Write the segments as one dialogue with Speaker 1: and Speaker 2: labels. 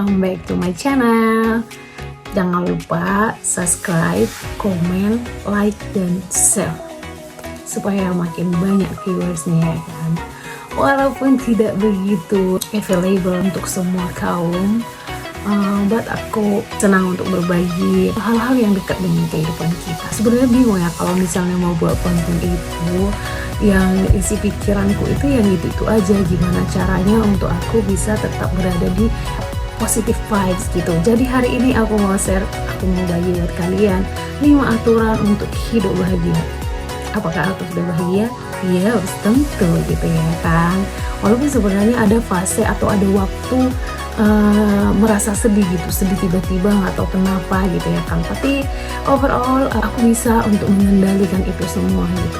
Speaker 1: welcome back to my channel. Jangan lupa subscribe, komen, like, dan share supaya makin banyak viewersnya ya kan. Walaupun tidak begitu available untuk semua kaum, but aku senang untuk berbagi hal-hal yang dekat dengan kehidupan kita. Sebenarnya bingung ya kalau misalnya mau buat konten itu, yang isi pikiranku itu yang gitu-itu aja. Gimana caranya untuk aku bisa tetap berada di positive vibes gitu. Jadi hari ini aku mau share, aku mau bagi buat kalian 5 aturan untuk hidup bahagia. Apakah aku sudah bahagia? Ya, harus tentu gitu ya kan. Walaupun sebenarnya ada fase atau ada waktu merasa sedih gitu, sedih tiba-tiba nggak tahu kenapa gitu ya kan. Tapi overall aku bisa untuk mengendalikan itu semua gitu.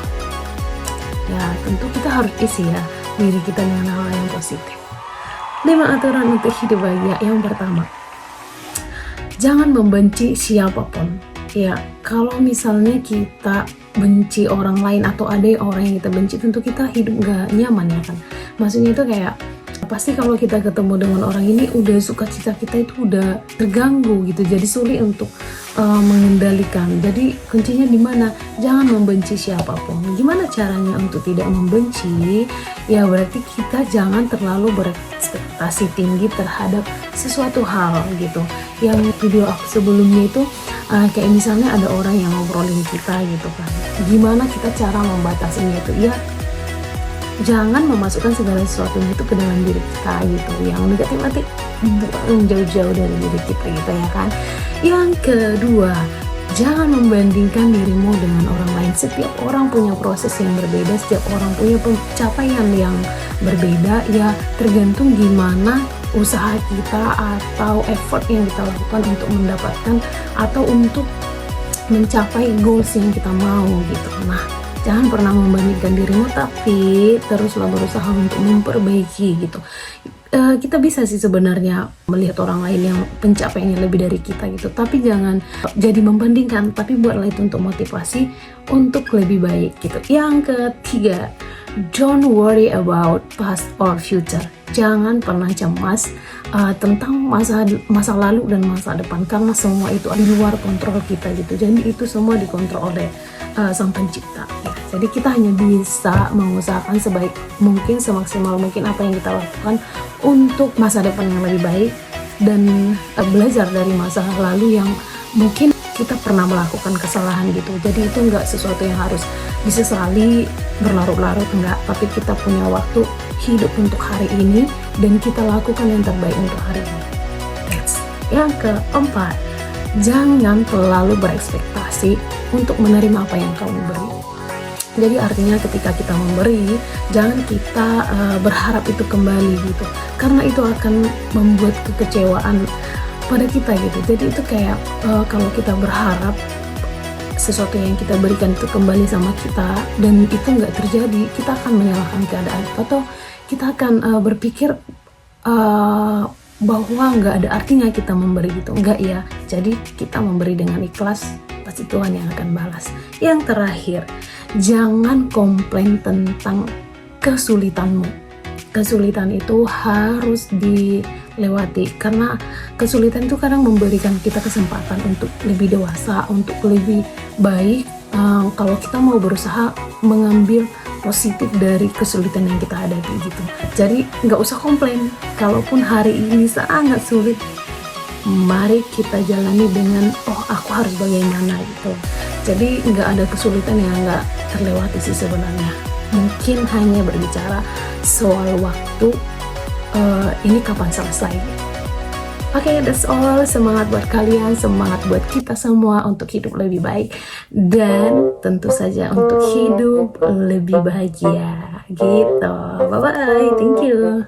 Speaker 1: Ya tentu kita harus isi ya diri kita dengan hal yang positif. 5 aturan untuk hidup bahagia. Yang pertama, jangan membenci siapapun. Ya, kalau misalnya kita benci orang lain atau ada orang yang kita benci, tentu kita hidup gak nyaman ya kan. Maksudnya itu kayak pasti kalau kita ketemu dengan orang ini udah sukacita kita itu udah terganggu gitu, jadi sulit untuk mengendalikan. Jadi kuncinya di mana? Jangan membenci siapapun. Gimana caranya untuk tidak membenci? Ya berarti kita jangan terlalu berekspektasi tinggi terhadap sesuatu hal gitu. Yang video aku sebelumnya itu kayak misalnya ada orang yang ngobrolin kita gitu kan. Gimana kita cara membatasinya itu? Ya jangan memasukkan segala sesuatu itu ke dalam diri kita gitu. Yang negatif buang jauh-jauh dari diri kita gitu ya kan. Yang kedua, jangan membandingkan dirimu dengan orang lain. Setiap orang punya proses yang berbeda, setiap orang punya pencapaian yang berbeda. Ya tergantung gimana usaha kita atau effort yang kita lakukan untuk mendapatkan atau untuk mencapai goals yang kita mau gitu. Nah, jangan pernah membandingkan dirimu, tapi teruslah berusaha untuk memperbaiki gitu. Kita bisa sih sebenarnya melihat orang lain yang pencapaiannya lebih dari kita gitu, tapi jangan jadi membandingkan, tapi buatlah itu untuk motivasi untuk lebih baik gitu. Yang ketiga, don't worry about past or future. Jangan pernah cemas tentang masa lalu dan masa depan, karena semua itu di luar kontrol kita gitu. Jadi itu semua dikontrol oleh Sang Pencipta ya. Jadi kita hanya bisa mengusahakan sebaik mungkin, semaksimal mungkin apa yang kita lakukan untuk masa depan yang lebih baik, dan belajar dari masa lalu yang mungkin kita pernah melakukan kesalahan gitu. Jadi itu enggak sesuatu yang harus disesali berlarut-larut, enggak, tapi kita punya waktu hidup untuk hari ini dan kita lakukan yang terbaik untuk hari ini. Next. Yang keempat, jangan terlalu berekspektasi untuk menerima apa yang kamu beri. Jadi artinya ketika kita memberi, jangan kita berharap itu kembali gitu, karena itu akan membuat kekecewaan pada kita gitu. Jadi itu kayak kalau kita berharap sesuatu yang kita berikan itu kembali sama kita dan itu nggak terjadi, kita akan menyalahkan keadaan atau kita akan berpikir bahwa nggak ada artinya kita memberi gitu. Enggak ya, jadi kita memberi dengan ikhlas, pasti Tuhan yang akan balas. Yang terakhir, jangan komplain tentang kesulitanmu. Kesulitan itu harus dilewati, karena kesulitan itu kadang memberikan kita kesempatan untuk lebih dewasa, untuk lebih baik. Kalau kita mau berusaha mengambil positif dari kesulitan yang kita hadapi gitu. Jadi nggak usah komplain. Kalaupun hari ini sangat sulit, mari kita jalani dengan aku harus bagaimana gitu. Jadi nggak ada kesulitan yang nggak terlewati sih sebenarnya. Mungkin hanya berbicara soal waktu, ini kapan selesai. Oke, that's all. Semangat buat kalian, semangat buat kita semua untuk hidup lebih baik dan tentu saja untuk hidup lebih bahagia gitu. Bye bye, thank you.